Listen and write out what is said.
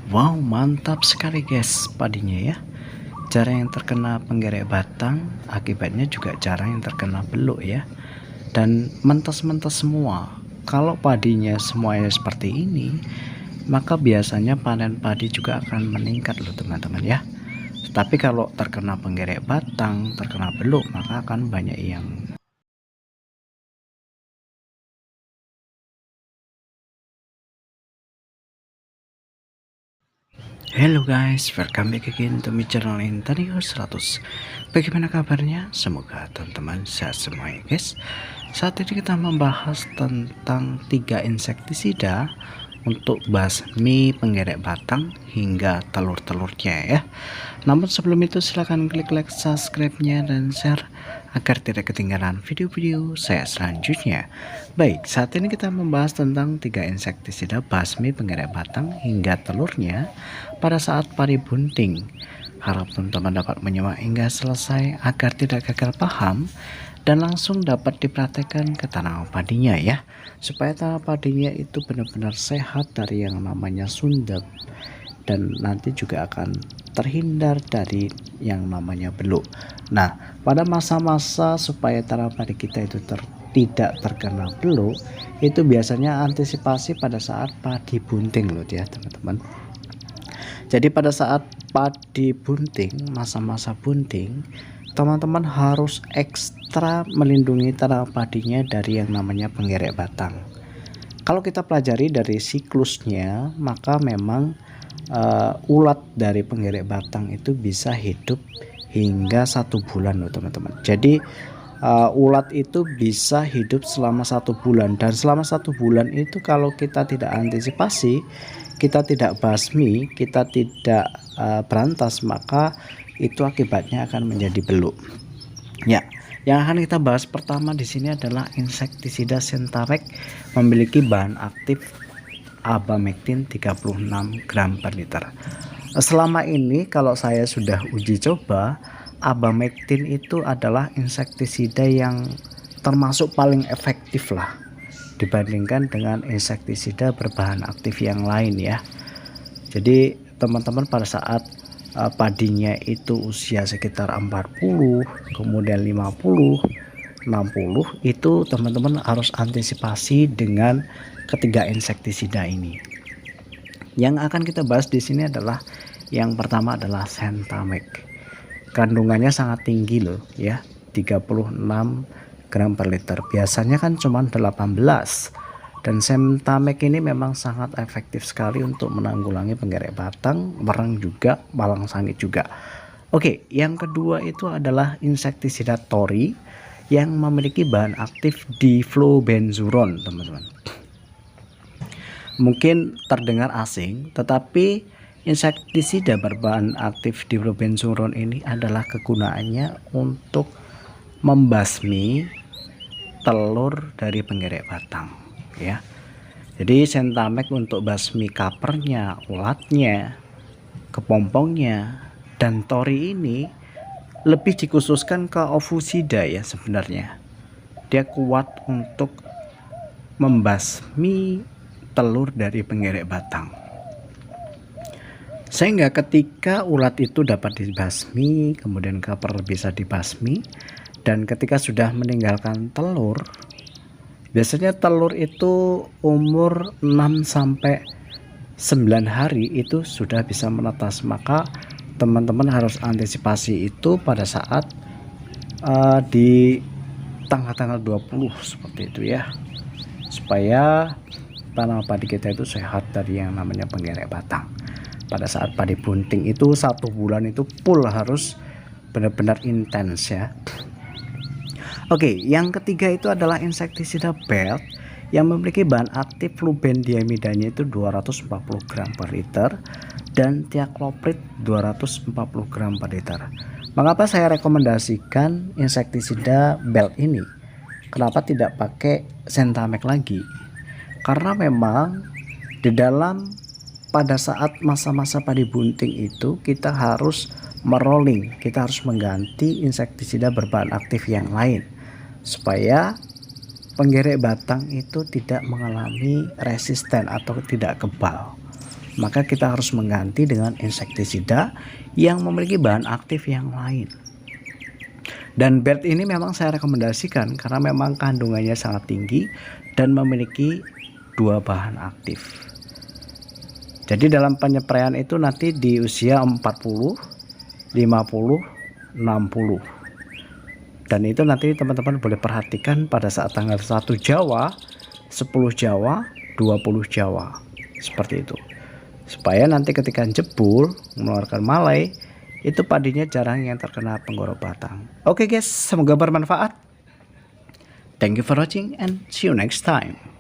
Wow, mantap sekali guys padinya ya. Jarang yang terkena penggerek batang, akibatnya juga jarang yang terkena beluk ya. Dan mentes-mentes semua. Kalau padinya semuanya seperti ini, maka biasanya panen padi juga akan meningkat loh teman-teman ya. Tapi kalau terkena penggerek batang, terkena beluk, maka akan banyak yang Hello guys, welcome back again to my channel Interior 100. Bagaimana kabarnya? Semoga teman-teman sehat semua ya guys. Saat ini kita membahas tentang 3 insektisida untuk basmi penggerek batang hingga telur-telurnya ya. Namun sebelum itu silahkan klik like, subscribe-nya dan share agar tidak ketinggalan video-video saya selanjutnya. Baik, saat ini kita membahas tentang 3 insektisida basmi penggerek batang hingga telurnya pada saat padi bunting. Harap teman-teman dapat menyimak hingga selesai agar tidak gagal paham dan langsung dapat dipraktekkan ke tanah padinya ya, supaya tanah padinya itu benar-benar sehat dari yang namanya sundep dan nanti juga akan terhindar dari yang namanya beluk. Nah, pada masa-masa supaya tanah padi kita itu tidak terkena beluk, itu biasanya antisipasi pada saat padi bunting loh ya teman-teman. Jadi pada saat padi bunting, masa-masa bunting, teman-teman harus ekstra melindungi tanah padinya dari yang namanya penggerek batang. Kalau kita pelajari dari siklusnya, maka memang ulat dari penggerek batang itu bisa hidup hingga 1 bulan loh teman-teman. Jadi ulat itu bisa hidup selama 1 bulan, dan selama 1 bulan itu kalau kita tidak antisipasi, kita tidak basmi, kita tidak berantas, maka itu akibatnya akan menjadi beluk. Ya, yang akan kita bahas pertama di sini adalah insektisida Sentamek, memiliki bahan aktif abamectin 36 gram per liter. Selama ini kalau saya sudah uji coba, abamectin itu adalah insektisida yang termasuk paling efektif lah dibandingkan dengan insektisida berbahan aktif yang lain ya. Jadi teman-teman pada saat padinya itu usia sekitar 40, kemudian 50, 60, itu teman-teman harus antisipasi dengan ketiga insektisida ini. Yang akan kita bahas di sini adalah yang pertama adalah Sentamek. Kandungannya sangat tinggi loh ya, 36 gram per liter. Biasanya kan cuma 18. Dan Sentamek ini memang sangat efektif sekali untuk menanggulangi penggerek batang, merang juga, malang sangit juga. Oke, yang kedua itu adalah insektisida Tori yang memiliki bahan aktif diflobenzuron, teman-teman. Mungkin terdengar asing, tetapi insektisida berbahan aktif diflobenzuron ini adalah kegunaannya untuk membasmi telur dari penggerek batang ya. Jadi Sentamek untuk basmi kapernya, ulatnya, kepompongnya, dan Tori ini lebih dikhususkan ke ovusida ya sebenarnya. Dia kuat untuk membasmi telur dari penggerek batang, sehingga ketika ulat itu dapat dibasmi, kemudian kaper bisa dibasmi, dan ketika sudah meninggalkan telur, biasanya telur itu umur 6 sampai 9 hari itu sudah bisa menetas. Maka teman-teman harus antisipasi itu pada saat di tanggal-tanggal 20 seperti itu ya, supaya tanah padi kita itu sehat dari yang namanya penggerek batang. Pada saat padi bunting itu 1 bulan itu full harus benar-benar intens ya. Oke, yang ketiga itu adalah insektisida Belt yang memiliki bahan aktif flubendiamidanya itu 240 gram per liter dan tiakloprid 240 gram per liter. Mengapa saya rekomendasikan insektisida Belt ini? Kenapa tidak pakai Sentamek lagi? Karena memang di dalam pada saat masa-masa padi bunting itu kita harus merolling, kita harus mengganti insektisida berbahan aktif yang lain supaya penggerek batang itu tidak mengalami resisten atau tidak kebal. maka kita harus mengganti dengan insektisida yang memiliki bahan aktif yang lain. Dan BERT ini memang saya rekomendasikan karena memang kandungannya sangat tinggi dan memiliki 2 bahan aktif. Jadi dalam penyepraian itu nanti di usia 40, 50, 60. Dan itu nanti teman-teman boleh perhatikan pada saat tanggal 1 Jawa, 10 Jawa, 20 Jawa. Seperti itu. Supaya nanti ketika jebul mengeluarkan malai, itu padinya jarang yang terkena penggorok batang. Oke guys, semoga bermanfaat. Thank you for watching and see you next time.